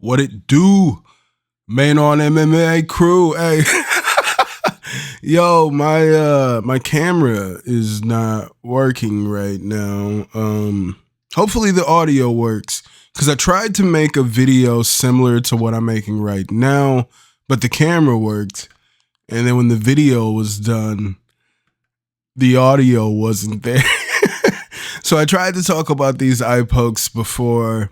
What it do? Man on MMA crew. Hey. Yo, my camera is not working right now. Hopefully the audio works, because I tried to make a video similar to what I'm making right now, but the camera worked. And then when the video was done, the audio wasn't there. So I tried to talk about these eye pokes before,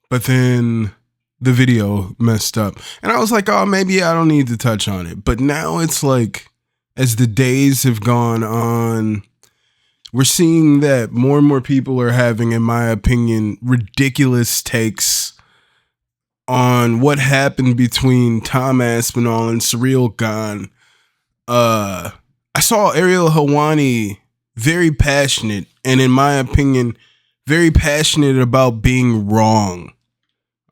but then the video messed up. And I was like, oh, maybe I don't need to touch on it. But now it's like, as the days have gone on, we're seeing that more and more people are having, in my opinion, ridiculous takes on what happened between Tom Aspinall and Surreal Gone. I saw Ariel Helwani very passionate, and in my opinion, very passionate about being wrong.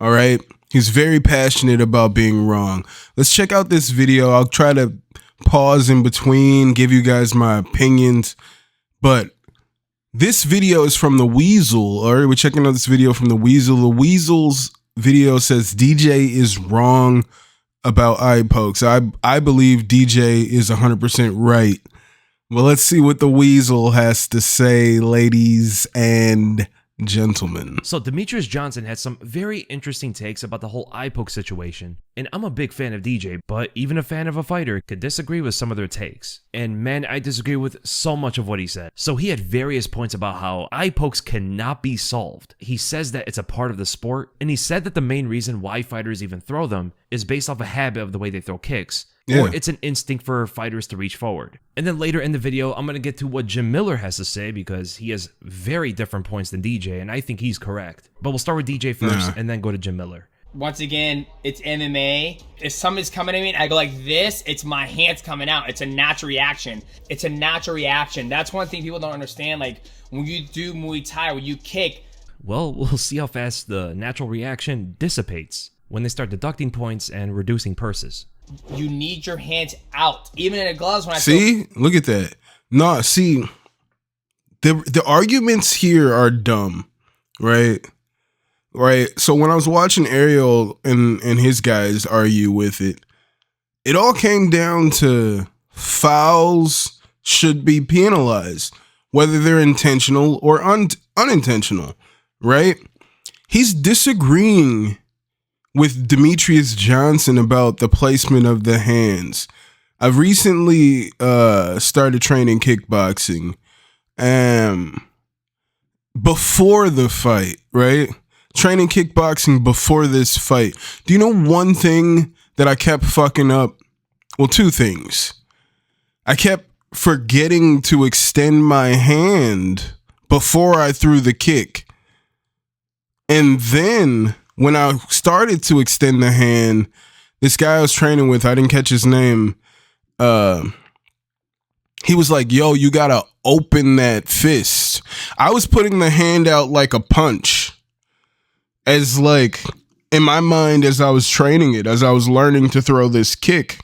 All right? He's very passionate about being wrong. Let's check out this video. I'll try to pause in between, give you guys my opinions. But this video is from TheWeasle. All right, we're checking out this video from TheWeasle. TheWeasle's video says DJ is wrong about eye pokes. I believe DJ is 100% right. Well, let's see what TheWeasle has to say, ladies and gentlemen. So Demetrious Johnson had some very interesting takes about the whole eye poke situation. And I'm a big fan of DJ, but even a fan of a fighter could disagree with some of their takes. And man, I disagree with so much of what he said. So he had various points about how eye pokes cannot be solved. He says that it's a part of the sport, and he said that the main reason why fighters even throw them is based off a habit of the way they throw kicks. Yeah. Or it's an instinct for fighters to reach forward. And then later in the video, I'm going to get to what Jim Miller has to say, because he has very different points than DJ, and I think he's correct. But we'll start with DJ first and then go to Jim Miller. Once again, it's MMA. If somebody's coming at me and I go like this, it's my hands coming out. It's a natural reaction. It's a natural reaction. That's one thing people don't understand. Like, when you do Muay Thai, when you kick. Well, we'll see how fast the natural reaction dissipates when they start deducting points and reducing purses. You need your hands out. Even in the gloves when I see, look at that. No, see, the arguments here are dumb, right? Right. So when I was watching Ariel and his guys argue with it, it all came down to fouls should be penalized, whether they're intentional or unintentional, right? He's disagreeing with Demetrious Johnson about the placement of the hands. I've recently started training kickboxing before the fight, right? Training kickboxing before this fight. Do you know one thing that I kept fucking up? Well, two things. I kept forgetting to extend my hand before I threw the kick. And then when I started to extend the hand, this guy I was training with, I didn't catch his name. He was like, yo, you gotta open that fist. I was putting the hand out like a punch. As like, in my mind, as I was training it, as I was learning to throw this kick,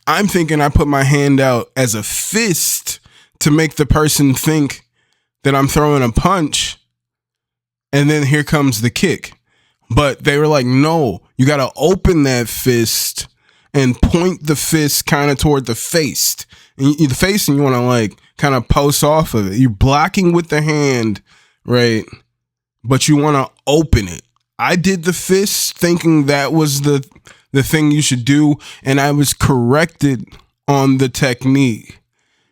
I'm thinking I put my hand out as a fist to make the person think that I'm throwing a punch. And then here comes the kick. But they were like, no, you got to open that fist and point the fist kind of toward the face. And the face, and you want to like kind of post off of it. You're blocking with the hand, right? But you want to open it. I did the fist thinking that was the thing you should do, and I was corrected on the technique.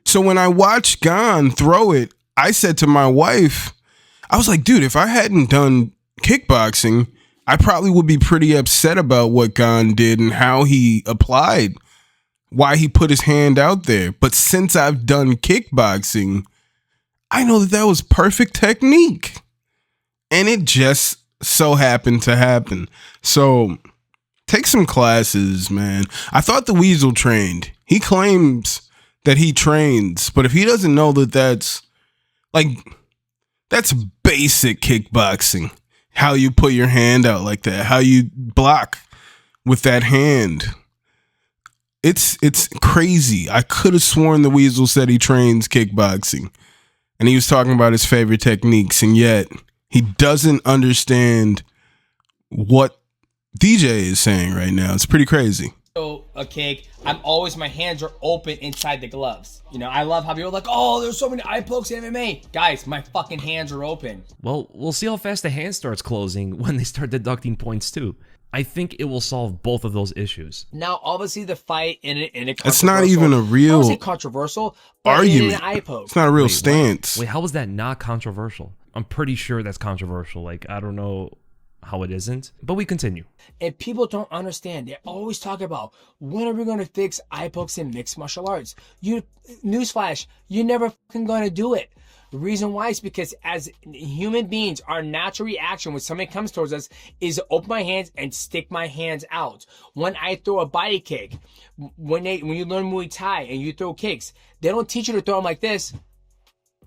So when I watched Gon throw it, I said to my wife, I was like, dude, if I hadn't done kickboxing, I probably would be pretty upset about what Gon did and how he applied, why he put his hand out there. But since I've done kickboxing, I know that was perfect technique. And it just so happened to happen. So take some classes, man. I thought TheWeasle trained. He claims that he trains, but if he doesn't know that that's basic kickboxing, how you put your hand out like that, how you block with that hand. It's crazy. I could have sworn TheWeasle said he trains kickboxing and he was talking about his favorite techniques, and yet he doesn't understand what DJ is saying right now. It's pretty crazy. A kick, my hands are open inside the gloves. You know, I love how people are like, oh, there's so many eye pokes in MMA. Guys, my fucking hands are open. Well, we'll see how fast the hand starts closing when they start deducting points too. I think it will solve both of those issues. Now, obviously, the fight in a it's not even a real controversial argument. An eye poke. It's not a real stance. Wait, how is that not controversial? I'm pretty sure that's controversial. Like, I don't know how it isn't, but we continue. And people don't understand. They always talk about, when are we going to fix eye pokes in mixed martial arts? Newsflash, you're never fucking going to do it. The reason why is because as human beings, our natural reaction when somebody comes towards us is to open my hands and stick my hands out. When I throw a body kick, when you learn Muay Thai and you throw kicks, they don't teach you to throw them like this.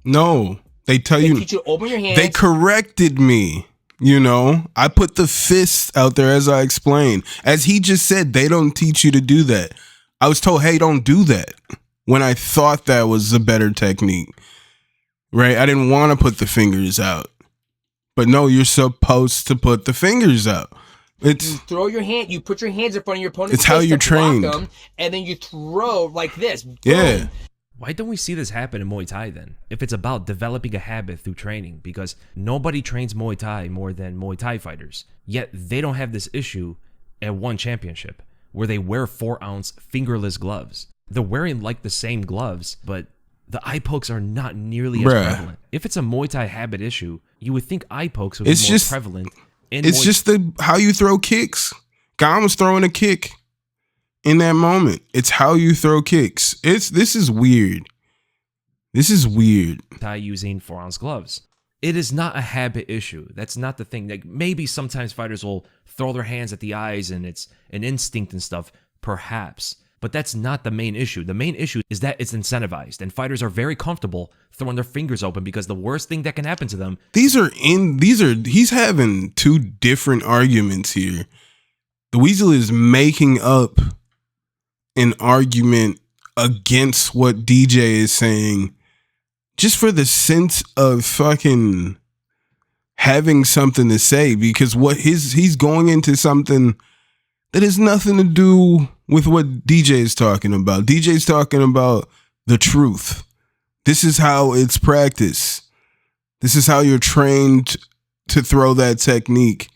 No, they teach you to open your hands. They corrected me. You know, I put the fist out there as I explained. As he just said, they don't teach you to do that. I was told, hey, don't do that, when I thought that was a better technique. Right? I didn't want to put the fingers out. But no, you're supposed to put the fingers out. You throw your hand, you put your hands in front of your opponent's It's how you're trained. And then you throw like this. Boom. Yeah. Why don't we see this happen in Muay Thai then? If it's about developing a habit through training, because nobody trains Muay Thai more than Muay Thai fighters. Yet they don't have this issue at one championship where they wear 4-ounce fingerless gloves. They're wearing like the same gloves, but the eye pokes are not nearly as prevalent. If it's a Muay Thai habit issue, you would think eye pokes would be more prevalent. It's just how you throw kicks. Gon was throwing a kick in that moment. It's how you throw kicks. This is weird. This is weird. Thai using 4-ounce gloves. It is not a habit issue. That's not the thing. Like, maybe sometimes fighters will throw their hands at the eyes and it's an instinct and stuff, perhaps. But that's not the main issue. The main issue is that it's incentivized, and fighters are very comfortable throwing their fingers open because the worst thing that can happen to them. He's having two different arguments here. TheWeasle is making up an argument against what DJ is saying just for the sense of fucking having something to say, because he's going into something that has nothing to do with what DJ is talking about. DJ's talking about the truth. This is how it's practiced. This is how you're trained to throw that technique.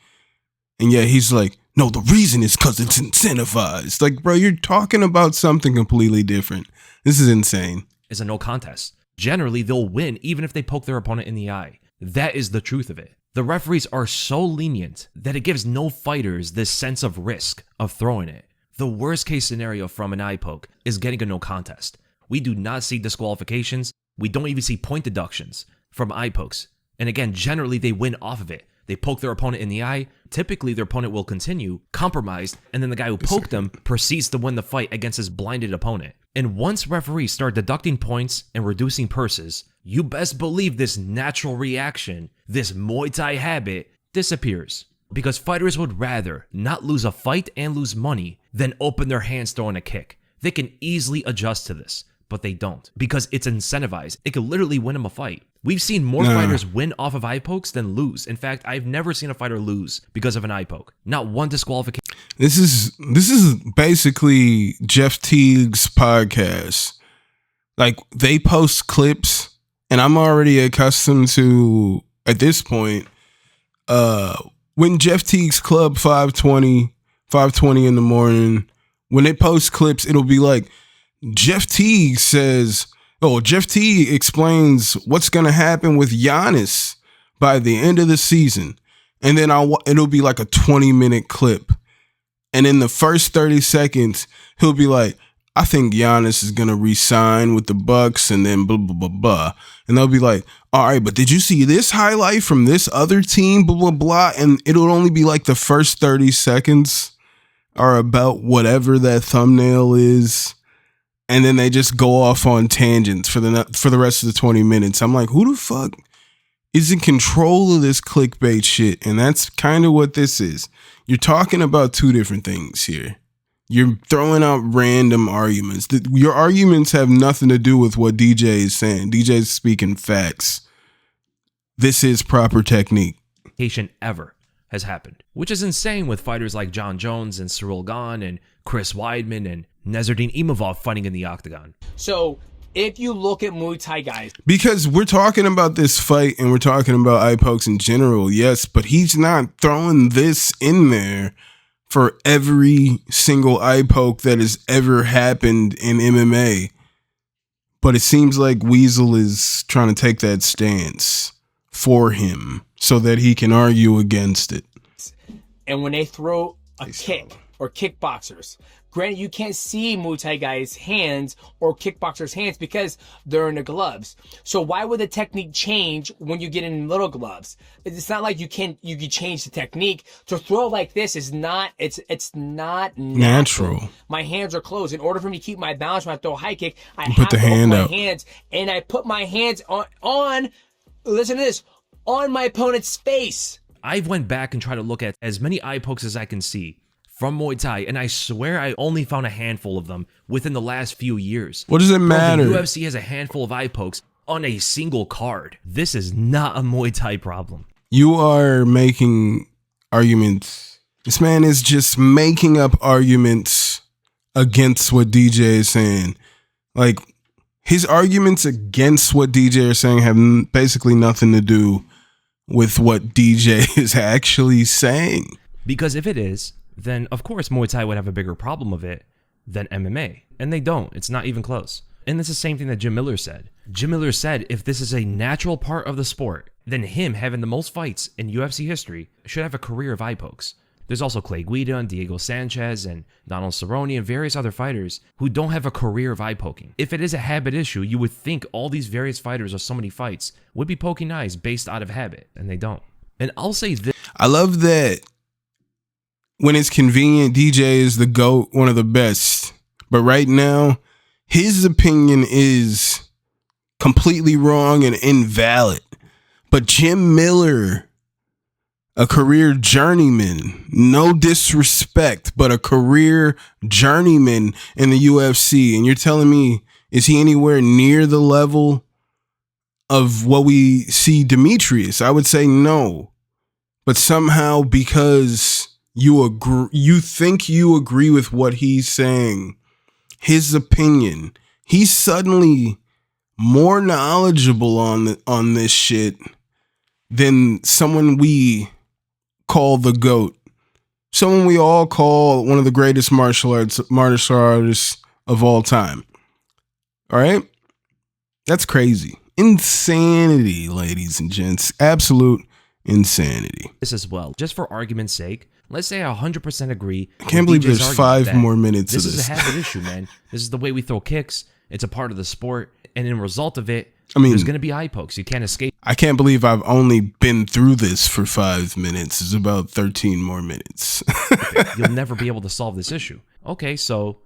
And yet he's like, no, the reason is because it's incentivized. Like, bro, you're talking about something completely different. This is insane. It's a no contest. Generally, they'll win even if they poke their opponent in the eye. That is the truth of it. The referees are so lenient that it gives no fighters this sense of risk of throwing it. The worst case scenario from an eye poke is getting a no contest. We do not see disqualifications. We don't even see point deductions from eye pokes. And again, generally they win off of it. They poke their opponent in the eye. Typically, their opponent will continue, compromised, and then the guy who poked them proceeds to win the fight against his blinded opponent. And once referees start deducting points and reducing purses, you best believe this natural reaction, this Muay Thai habit, disappears. Because fighters would rather not lose a fight and lose money than open their hands throwing a kick. They can easily adjust to this, but they don't, because it's incentivized. It could literally win them a fight. We've seen more fighters win off of eye pokes than lose. In fact, I've never seen a fighter lose because of an eye poke. Not one disqualification. This is basically Jeff Teague's podcast. Like, they post clips, and I'm already accustomed to, at this point, when Jeff Teague's Club 520 in the morning, when they post clips, it'll be like, Jeff Teague explains what's going to happen with Giannis by the end of the season. And then it'll be like a 20-minute clip. And in the first 30 seconds, he'll be like, I think Giannis is going to re-sign with the Bucks, and then blah, blah, blah, blah. And they'll be like, all right, but did you see this highlight from this other team, blah, blah, blah. And it'll only be like the first 30 seconds are about whatever that thumbnail is. And then they just go off on tangents for the rest of the 20 minutes. I'm like, who the fuck is in control of this clickbait shit? And that's kind of what this is. You're talking about two different things here. You're throwing out random arguments. Your arguments have nothing to do with what DJ is saying. DJ is speaking facts. This is proper technique. Ever has happened, which is insane with fighters like John Jones and Cyril Gane and Chris Weidman and Nasruddin Imavov fighting in the octagon. So if you look at Muay Thai guys, because we're talking about this fight and we're talking about eye pokes in general, yes, but he's not throwing this in there for every single eye poke that has ever happened in MMA. But it seems like Weasel is trying to take that stance for him so that he can argue against it. and when they throw a kick or kickboxers, granted, you can't see Muay Thai guys' hands or kickboxers' hands because they're in the gloves. So why would the technique change when you get in little gloves? It's not like you can change the technique. To throw like this is not, it's not natural. My hands are closed. In order for me to keep my balance when I throw a high kick, I have to open my hands, and I put my hands on, listen to this, on my opponent's face. I've went back and tried to look at as many eye pokes as I can see from Muay Thai, and I swear I only found a handful of them within the last few years. What does it matter? The UFC has a handful of eye pokes on a single card. This is not a Muay Thai problem. You are making arguments. This man is just making up arguments against what DJ is saying. Like, his arguments against what DJ is saying have basically nothing to do with what DJ is actually saying. Because if it is, then of course Muay Thai would have a bigger problem of it than MMA. And they don't. It's not even close. And it's the same thing that Jim Miller said. Jim Miller said if this is a natural part of the sport, then him having the most fights in UFC history should have a career of eye pokes. There's also Clay Guida and Diego Sanchez and Donald Cerrone and various other fighters who don't have a career of eye poking. If it is a habit issue, you would think all these various fighters or so many fights would be poking eyes based out of habit, and they don't. And I'll say this. I love that when it's convenient, DJ is the GOAT, one of the best. But right now, his opinion is completely wrong and invalid. But Jim Miller, a career journeyman, no disrespect, but a career journeyman in the UFC. And you're telling me, is he anywhere near the level of what we see Demetrious? I would say no. But somehow, because you think you agree with what he's saying, his opinion, he's suddenly more knowledgeable on this shit than someone we call the GOAT. Someone we all call one of the greatest martial artists of all time. All right? That's crazy. Insanity, ladies and gents. Absolute insanity. This as well. Just for argument's sake, let's say I 100% agree. I can't believe there's 5 more minutes of this. This is a habit issue, man. This is the way we throw kicks. It's a part of the sport. And in result of it, there's going to be eye pokes. You can't escape. I can't believe I've only been through this for 5 minutes. It's about 13 more minutes. Okay, you'll never be able to solve this issue. Okay, so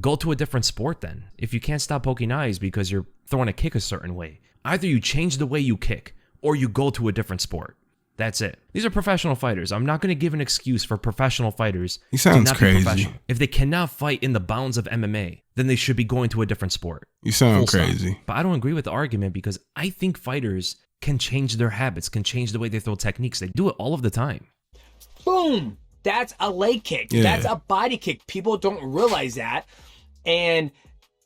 go to a different sport then. If you can't stop poking eyes because you're throwing a kick a certain way, either you change the way you kick or you go to a different sport. That's it. These are professional fighters. I'm not going to give an excuse for professional fighters. He sounds crazy. Professional. If they cannot fight in the bounds of MMA, then they should be going to a different sport. You sound crazy. But I don't agree with the argument because I think fighters can change their habits, can change the way they throw techniques. They do it all of the time. Boom! That's a leg kick. Yeah. That's a body kick. People don't realize that. And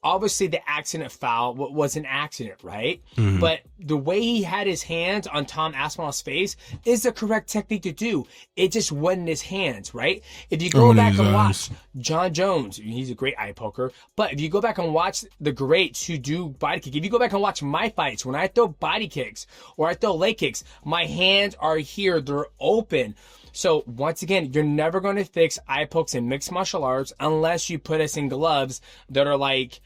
obviously the accident foul was an accident, right? Mm-hmm. But the way he had his hands on Tom Aspinall's face is the correct technique to do. It just wasn't his hands, right? If you go back and watch John Jones, he's a great eye poker, but if you go back and watch the greats who do body kick, if you go back and watch my fights, when I throw body kicks or I throw leg kicks, my hands are here, they're open. So once again, you're never going to fix eye pokes in mixed martial arts unless you put us in gloves that are like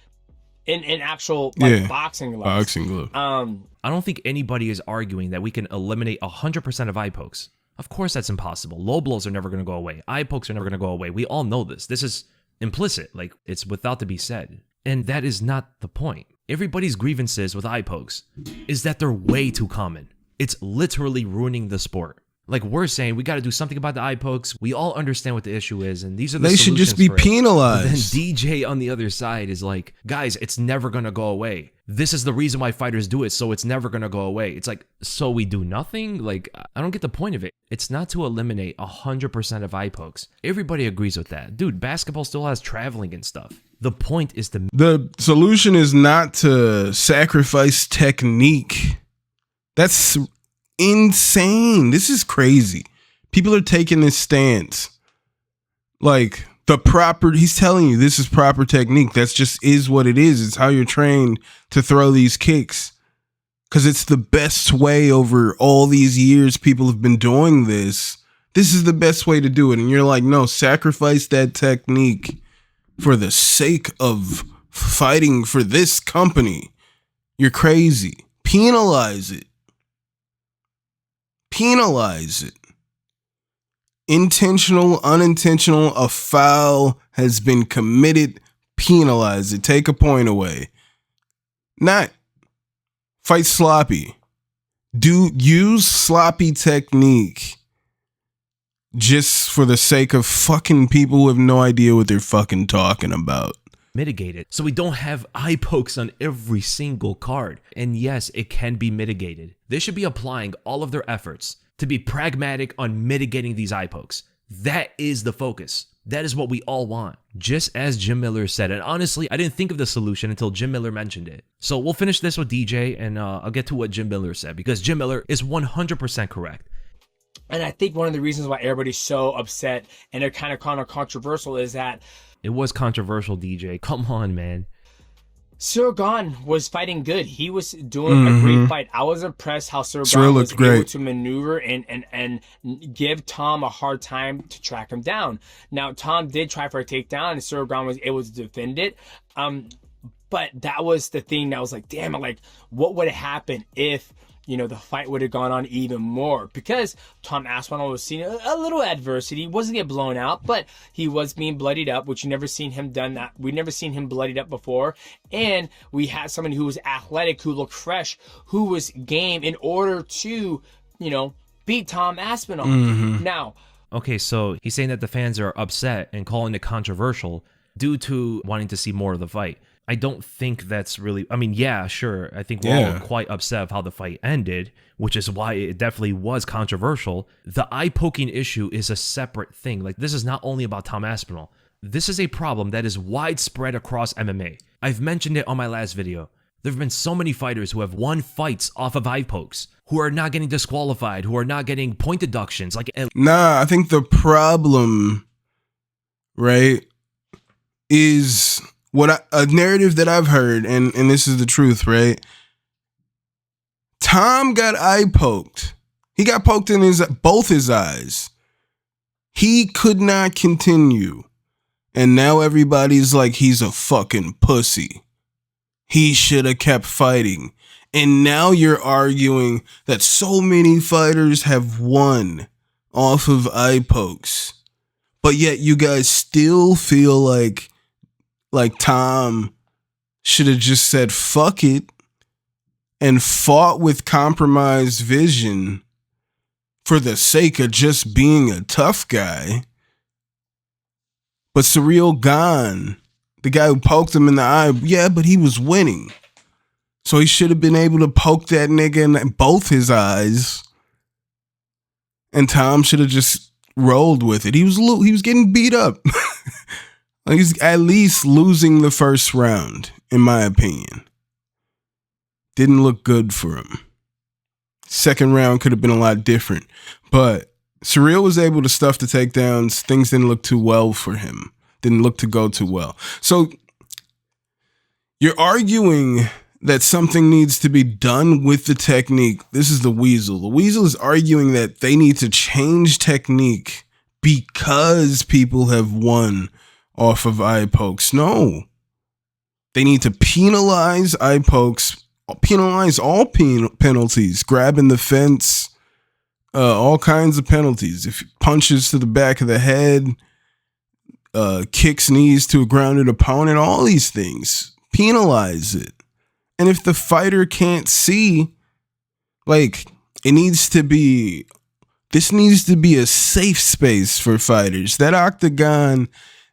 in actual boxing gloves. Boxing gloves. I don't think anybody is arguing that we can eliminate 100% of eye pokes. Of course that's impossible. Low blows are never going to go away. Eye pokes are never going to go away. We all know this. This is implicit. Like, it's without to be said. And that is not the point. Everybody's grievances with eye pokes is that they're way too common. It's literally ruining the sport. Like we're saying, we got to do something about the eye pokes. We all understand what the issue is, and these are the They should just be solutions for it. penalized. But then DJ on the other side is like, guys, it's never gonna go away. This is the reason why fighters do it, so it's never gonna go away. It's like, so we do nothing? Like, I don't get the point of it. It's not to eliminate 100% of eye pokes. Everybody agrees with that. Dude, basketball still has traveling and stuff. The point is to... The solution is not to sacrifice technique. That's insane. This is crazy. People are taking this stance. Like, he's telling you this is proper technique. That's just is what it is. It's how you're trained to throw these kicks. Because it's the best way over all these years people have been doing this. This is the best way to do it. And you're like, no, sacrifice that technique for the sake of fighting for this company. You're crazy. Penalize it. Penalize it. Intentional, unintentional, a foul has been committed. Penalize it. Take a point away. Not fight sloppy. Use sloppy technique just for the sake of fucking people who have no idea what they're fucking talking about. Mitigate it so we don't have eye pokes on every single card. And yes, it can be mitigated. They should be applying all of their efforts to be pragmatic on mitigating these eye pokes. That is the focus. That is what we all want. Just as Jim Miller said, and honestly, I didn't think of the solution until Jim Miller mentioned it. So we'll finish this with DJ, and I'll get to what Jim Miller said, because Jim Miller is 100% correct. And I think one of the reasons why everybody's so upset and they're kind of controversial is that it was controversial, DJ. Come on, man. Sirgan was fighting good. He was doing a great fight. I was impressed how Sirgan was able to maneuver and give Tom a hard time to track him down. Now, Tom did try for a takedown, and Sirgan was able to defend it. But that was the thing that was like, damn, like, what would have happened if, you know, the fight would have gone on even more? Because Tom Aspinall was seeing a little adversity. He wasn't getting blown out, but he was being bloodied up, which you never seen him done that. We'd never seen him bloodied up before. And we had somebody who was athletic, who looked fresh, who was game in order to, you know, beat Tom Aspinall. Now, okay, so he's saying that the fans are upset and calling it controversial due to wanting to see more of the fight. I don't think that's really... I mean, yeah, sure. I think we're all quite upset of how the fight ended, which is why it definitely was controversial. The eye-poking issue is a separate thing. Like, this is not only about Tom Aspinall. This is a problem that is widespread across MMA. I've mentioned it on my last video. There have been so many fighters who have won fights off of eye pokes, who are not getting disqualified, who are not getting point deductions. Like, nah, I think the problem, right, is... a narrative that I've heard, and this is the truth, right? Tom got eye poked. He got poked in both his eyes. He could not continue. And now everybody's like, he's a fucking pussy. He should have kept fighting. And now you're arguing that so many fighters have won off of eye pokes. But yet you guys still feel like Tom should have just said fuck it and fought with compromised vision for the sake of just being a tough guy. But Ciryl Gane, the guy who poked him in the eye, yeah, but he was winning. So he should have been able to poke that nigga in both his eyes. And Tom should have just rolled with it. He was getting beat up. He's at least losing the first round, in my opinion. Didn't look good for him. Second round could have been a lot different. But Ciryl was able to stuff the takedowns. Things didn't look too well for him. Didn't look to go too well. So you're arguing that something needs to be done with the technique. This is TheWeasle. TheWeasle is arguing that they need to change technique because people have won off of eye pokes. No. They need to penalize eye pokes, penalize all penalties, grabbing the fence, all kinds of penalties. If punches to the back of the head, kicks knees to a grounded opponent, all these things, penalize it. And if the fighter can't see, like, it needs to be This needs to be a safe space for fighters. That octagon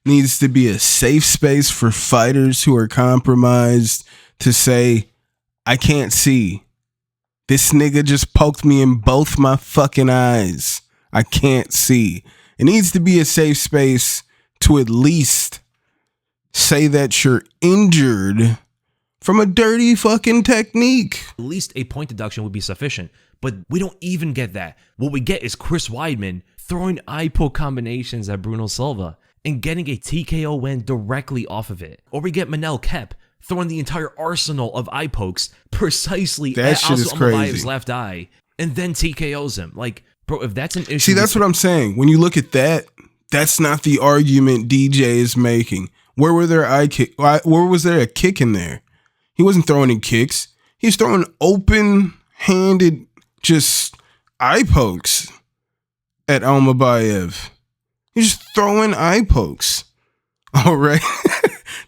needs to be a safe space for fighters who are compromised to say, I can't see. This nigga just poked me in both my fucking eyes. I can't see. It needs to be a safe space to at least say that you're injured from a dirty fucking technique. At least a point deduction would be sufficient, but we don't even get that. What we get is Chris Weidman throwing eye poke combinations at Bruno Silva and getting a TKO win directly off of it. Or we get Manel Kep throwing the entire arsenal of eye pokes precisely That at shit is Asu crazy. Amabaev's left eye and then TKOs him. Like, bro, if that's an issue... See, that's what I'm saying. When you look at that, that's not the argument DJ is making. Where were there eye kick? Where was there a kick in there? He wasn't throwing any kicks. He was throwing open-handed, just eye pokes at Almabayev. He's just throwing eye pokes. All right.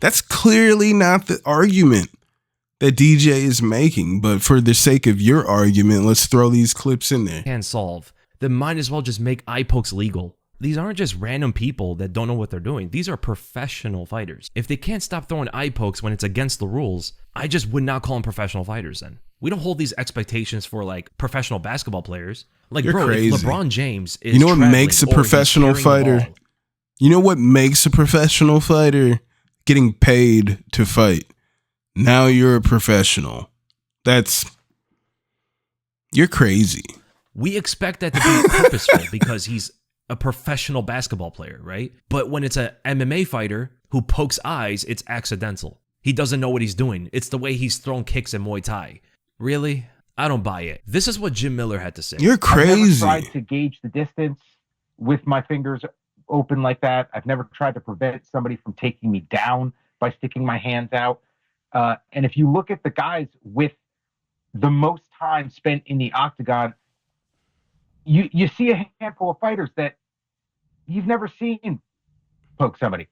That's clearly not the argument that DJ is making. But for the sake of your argument, let's throw these clips in there. Can solve, then might as well just make eye pokes legal. These aren't just random people that don't know what they're doing. These are professional fighters. If they can't stop throwing eye pokes when it's against the rules, I just would not call them professional fighters then. We don't hold these expectations for like professional basketball players. Like, You're bro, crazy. if LeBron James is You know what makes a professional fighter? You know what makes a professional fighter? Getting paid to fight. Now you're a professional. You're crazy. We expect that to be purposeful because he's a professional basketball player, right? But when it's a MMA fighter who pokes eyes, it's accidental. He doesn't know what he's doing. It's the way he's thrown kicks in Muay Thai. Really? I don't buy it. This is what Jim Miller had to say. You're crazy. I've never tried to gauge the distance with my fingers open like that. I've never tried to prevent somebody from taking me down by sticking my hands out. And if you look at the guys with the most time spent in the octagon, you see a handful of fighters that you've never seen poke somebody.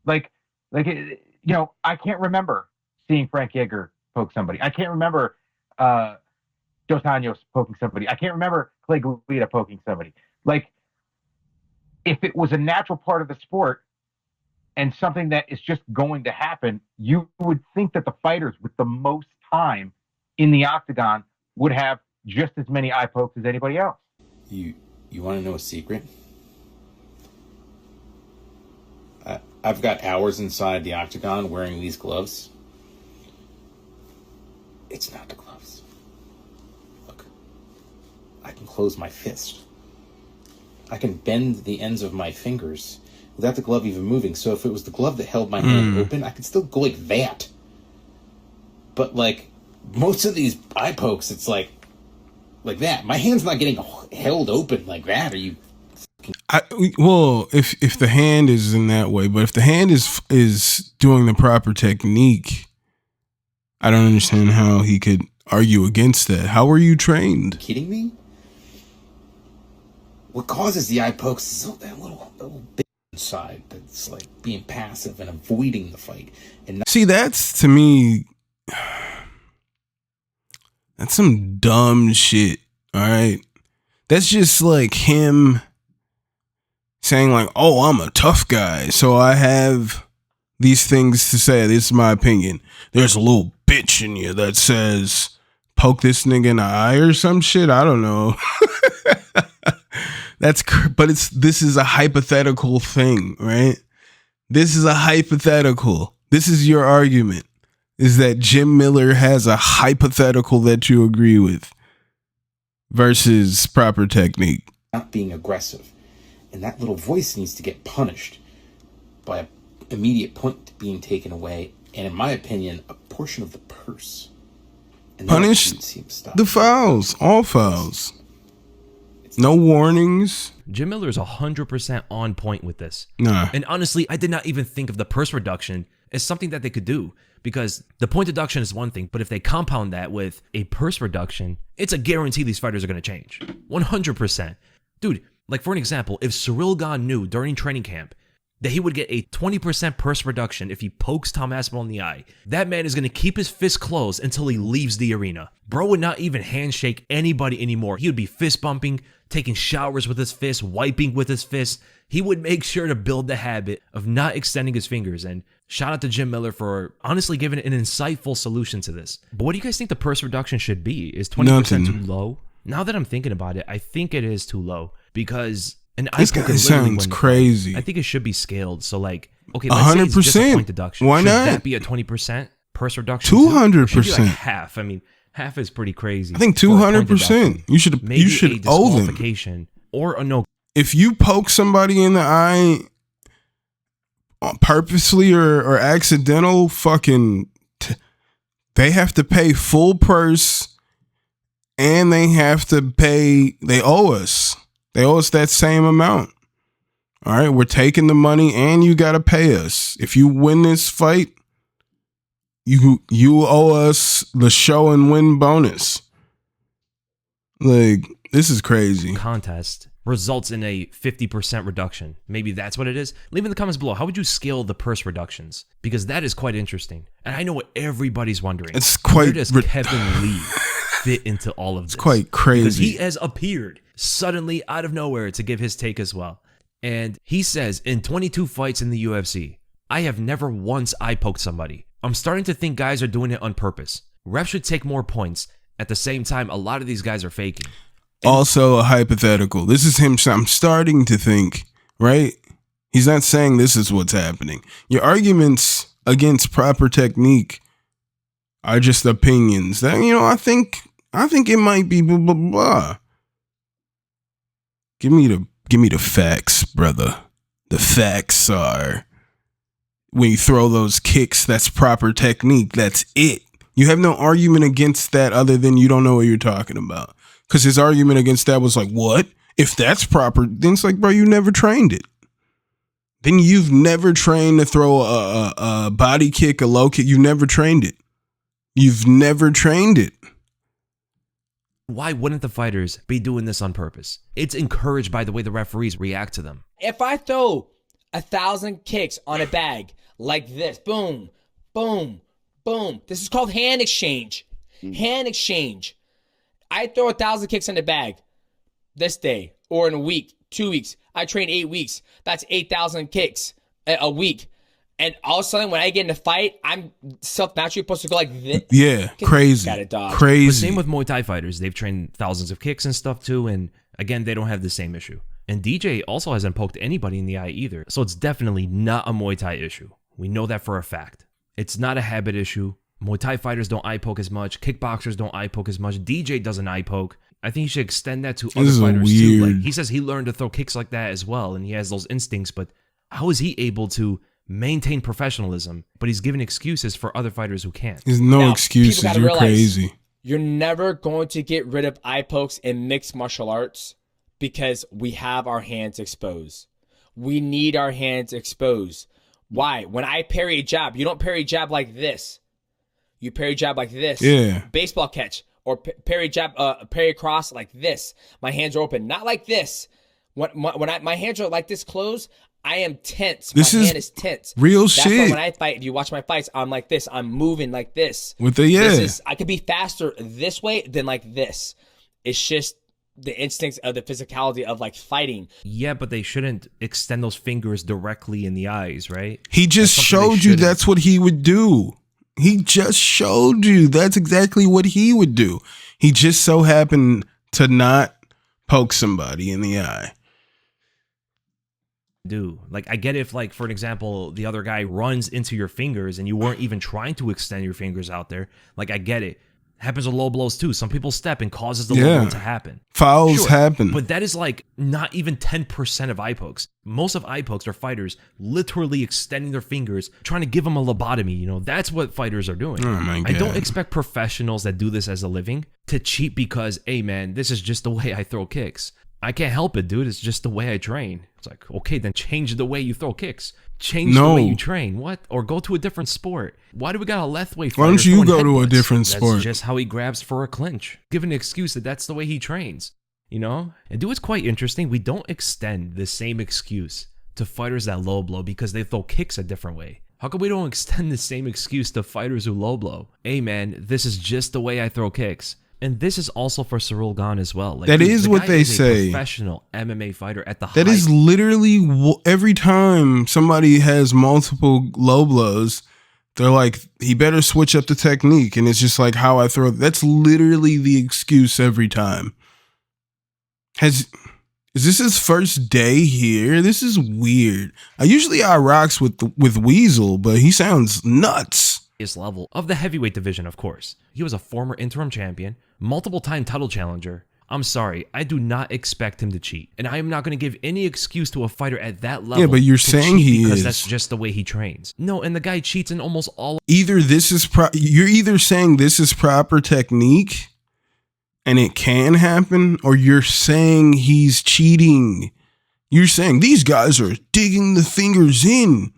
Like I can't remember seeing Frank Yeager poke somebody. I can't remember Dos Anjos poking somebody. I can't remember Clay Guida poking somebody. Like, if it was a natural part of the sport and something that is just going to happen, you would think that the fighters with the most time in the octagon would have just as many eye pokes as anybody else. You want to know a secret? I've got hours inside the octagon wearing these gloves. It's not the gloves. Look, I can close my fist. I can bend the ends of my fingers without the glove even moving. So if it was the glove that held my hand open, I could still go like that. But like most of these eye pokes, it's like that. My hand's not getting held open like that. Are you? Well, if the hand is in that way, but if the hand is doing the proper technique, I don't understand how he could argue against that. How were you trained? Kidding me? What causes the eye pokes is that little bit inside that's like being passive and avoiding the fight. And See, that's to me, that's some dumb shit. All right, that's just like him saying like, "Oh, I'm a tough guy, so I have these things to say. This is my opinion." There's a little bitch in you that says, "Poke this nigga in the eye" or some shit. I don't know. This is a hypothetical thing, right? This is a hypothetical. This is your argument, is that Jim Miller has a hypothetical that you agree with versus proper technique. Not being aggressive. And that little voice needs to get punished by an immediate point being taken away. And in my opinion, a portion of the purse. And Punish the fouls, all fouls. No warnings. Jim Miller is 100% on point with this. Nah. And honestly, I did not even think of the purse reduction as something that they could do, because the point deduction is one thing, but if they compound that with a purse reduction, it's a guarantee these fighters are going to change. 100%. Dude, like for an example, if Cyril Gane knew during training camp that he would get a 20% purse reduction if he pokes Tom Aspinall in the eye. That man is going to keep his fist closed until he leaves the arena. Bro would not even handshake anybody anymore. He would be fist bumping, taking showers with his fist, wiping with his fist. He would make sure to build the habit of not extending his fingers. And shout out to Jim Miller for honestly giving an insightful solution to this. But what do you guys think the purse reduction should be? Is 20% too low? Now that I'm thinking about it, I think it is too low because this guy sounds crazy. I think it should be scaled. So like, okay, let's 100%. Say it's just a point deduction. Why should not? That be a 20% purse reduction? 200%. Like half. I mean, half is pretty crazy. I think 200%. You should owe them. Or a no. If you poke somebody in the eye purposely or accidental, they have to pay full purse, and they owe us. They owe us that same amount. All right, we're taking the money, and you got to pay us. If you win this fight, you owe us the show and win bonus. Like, this is crazy. Contest results in a 50% reduction. Maybe that's what it is. Leave in the comments below. How would you scale the purse reductions? Because that is quite interesting. And I know what everybody's wondering. It's quite... Where does Kevin Lee fit into all of this? It's quite crazy. Because he has appeared suddenly out of nowhere to give his take as well. And he says, in 22 fights in the UFC, I have never once eye poked somebody. I'm starting to think guys are doing it on purpose. Refs should take more points. At the same time, a lot of these guys are faking. Also a hypothetical. This is him. I'm starting to think, right? He's not saying this is what's happening. Your arguments against proper technique are just opinions. That, I think it might be blah blah blah. Give me the facts, brother. The facts are when you throw those kicks, that's proper technique. That's it. You have no argument against that other than you don't know what you're talking about. Because his argument against that was like, what? If that's proper, then it's like, bro, you never trained it. Then you've never trained to throw a body kick, a low kick. You never trained it. You've never trained it. Why wouldn't the fighters be doing this on purpose? It's encouraged by the way the referees react to them. If I throw 1,000 kicks on a bag like this, boom, boom, boom. This is called hand exchange. Hand exchange. I throw 1,000 kicks in the bag this day or in a week, 2 weeks. I train 8 weeks. That's 8,000 kicks a week. And all of a sudden, when I get in a fight, I'm self-naturally supposed to go like this. Yeah, crazy. Got it, dog. Crazy. But same with Muay Thai fighters. They've trained thousands of kicks and stuff too. And again, they don't have the same issue. And DJ also hasn't poked anybody in the eye either. So it's definitely not a Muay Thai issue. We know that for a fact. It's not a habit issue. Muay Thai fighters don't eye poke as much. Kickboxers don't eye poke as much. DJ doesn't eye poke. I think you should extend that to other fighters too. Like, he says he learned to throw kicks like that as well, and he has those instincts. But how is he able to maintain professionalism? But he's giving excuses for other fighters who can't. There's no excuses. You're crazy. You're never going to get rid of eye pokes in mixed martial arts because we have our hands exposed. We need our hands exposed. Why? When I parry a jab, you don't parry a jab like this. You parry jab like this. Yeah. Baseball catch. Or parry jab, parry across like this. My hands are open. Not like this. When my hands are like this closed, I am tense. My hand is tense. Real shit. That's why when I fight, if you watch my fights, I'm like this. I'm moving like this. With the, I could be faster this way than like this. It's just the instincts of the physicality of like fighting. Yeah, but they shouldn't extend those fingers directly in the eyes, right? He just showed you that's what he would do. He just showed you that's exactly what he would do. He just so happened to not poke somebody in the eye. Like, I get if, like, for an example, the other guy runs into your fingers and you weren't even trying to extend your fingers out there. Like, I get it. Happens with low blows too. Some people step and causes the low blow to happen. Fouls happen. But that is like not even 10% of eye pokes. Most of eye pokes are fighters literally extending their fingers, trying to give them a lobotomy. You know, that's what fighters are doing. Oh my God. I don't expect professionals that do this as a living to cheat because, hey man, this is just the way I throw kicks. I can't help it, dude. It's just the way I train. It's like, okay, then change the way you throw kicks. Change the way you train. What? Or go to a different sport. Why do we got a left way fighter? Why don't you go to a different sport? That's just how he grabs for a clinch. Give an excuse that that's the way he trains. You know? And dude, it's quite interesting. We don't extend the same excuse to fighters that low blow because they throw kicks a different way? How come we don't extend the same excuse to fighters who low blow? Hey man, this is just the way I throw kicks. And this is also for Cyril Gane as well. Like, that is the what guy they is a say. Professional MMA fighter at the That height. is literally every time somebody has multiple low blows, they're like, he better switch up the technique. And it's just like how I throw. That's literally the excuse every time. Is this his first day here? This is weird. I rocks with Weasel, but he sounds nuts. Level of the heavyweight division, of course. He was a former interim champion, multiple-time title challenger. I'm sorry, I do not expect him to cheat, and I am not going to give any excuse to a fighter at that level. Yeah, but you're saying he is, because that's just the way he trains. No, and the guy cheats in almost all. You're either saying this is proper technique, and it can happen, or you're saying he's cheating. You're saying these guys are digging the fingers in,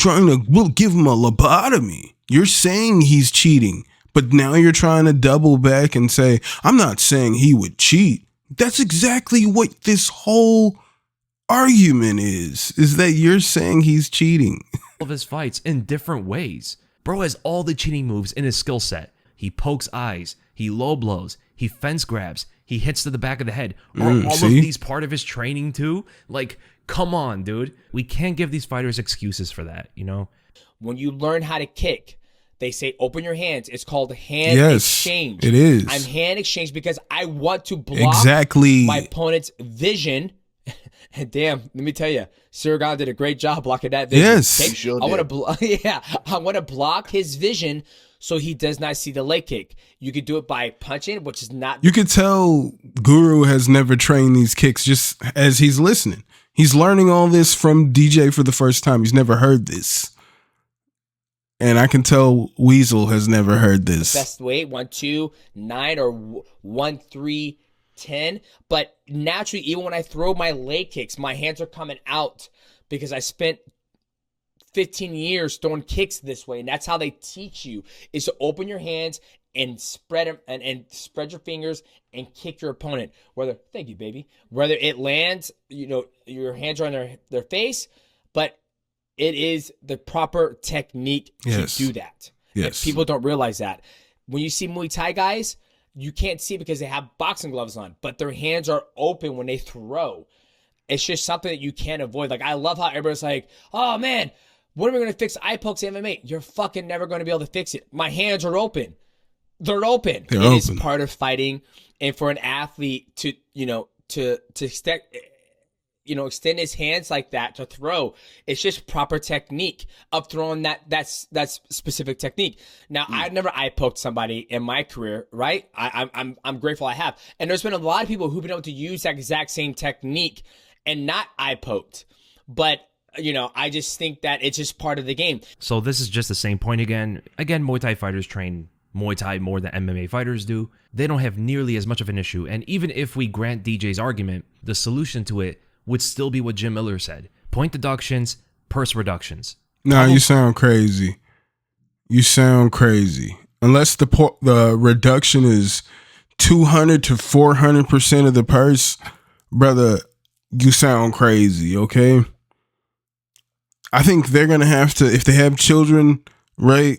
we'll give him a lobotomy. You're saying he's cheating, but now you're trying to double back and say, I'm not saying he would cheat. That's exactly what this whole argument is that you're saying he's cheating. Of his fights in different ways. Bro has all the cheating moves in his skill set. He pokes eyes, he low blows, he fence grabs, he hits to the back of the head. Are all of these part of his training too? Like, come on, dude. We can't give these fighters excuses for that, you know? When you learn how to kick, they say open your hands. It's called hand exchange. It is. I'm hand exchange because I want to block my opponent's vision. And damn, let me tell you, Cyril Gane did a great job blocking that vision. Yes, okay? I want to block his vision so he does not see the leg kick. You could do it by punching, which is not. You could tell Guru has never trained these kicks just as he's listening. He's learning all this from DJ for the first time. He's never heard this. And I can tell Weasel has never heard this. Best weight, 1, 2, 9 or 1, 3, 10. But naturally, even when I throw my leg kicks, my hands are coming out because I spent 15 years throwing kicks this way. And that's how they teach you, is to open your hands and spread them and spread your fingers and kick your opponent. Thank you, baby. Whether it lands, your hands are on their face, but it is the proper technique to do that. Yes. And people don't realize that. When you see Muay Thai guys, you can't see because they have boxing gloves on, but their hands are open when they throw. It's just something that you can't avoid. Like, I love how everybody's like, oh man, when are we going to fix eye pokes in MMA? You're fucking never going to be able to fix it. My hands are open. They're open. It is part of fighting. And for an athlete to extend his hands like that to throw, it's just proper technique of throwing that's specific technique. Now, I've never eye poked somebody in my career, right? I'm grateful I have. And there's been a lot of people who've been able to use that exact same technique and not eye poked. But I just think that it's just part of the game. So this is just the same point again. Again, Muay Thai fighters train Muay Thai more than MMA fighters do. They don't have nearly as much of an issue. And even if we grant DJ's argument, the solution to it would still be what Jim Miller said. Point deductions, purse reductions. No, you sound crazy. You sound crazy. Unless the reduction is 200 to 400% of the purse, brother, you sound crazy, okay? I think they're going to have to, if they have children, right?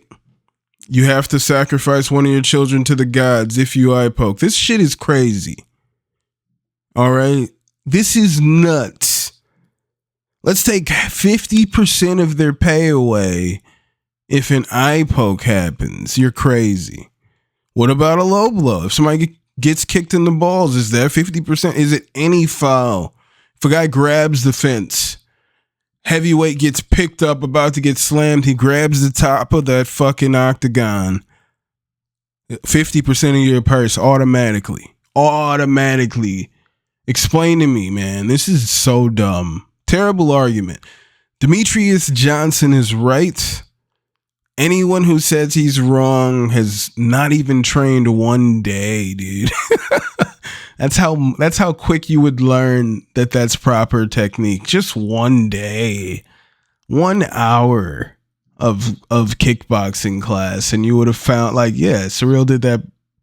You have to sacrifice one of your children to the gods if you eye poke. This shit is crazy. All right? This is nuts. Let's take 50% of their pay away if an eye poke happens. You're crazy. What about a low blow? If somebody gets kicked in the balls, is that 50%? Is it any foul? If a guy grabs the fence, heavyweight gets picked up, about to get slammed, he grabs the top of that fucking octagon, 50% of your purse automatically. Explain to me, man. This is so dumb. Terrible argument. Demetrious Johnson is right. Anyone who says he's wrong has not even trained one day, dude. That's how quick you would learn that that's proper technique. Just one day. 1 hour of kickboxing class, and you would have found, like, yeah, Cyril did that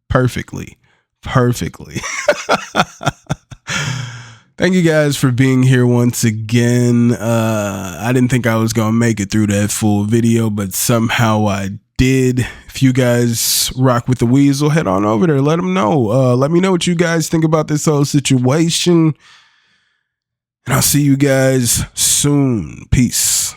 perfectly. Thank you guys for being here once again. I didn't think I was going to make it through that full video, but somehow I did. If you guys rock with TheWeasle, head on over there. Let them know. Let me know what you guys think about this whole situation. And I'll see you guys soon. Peace.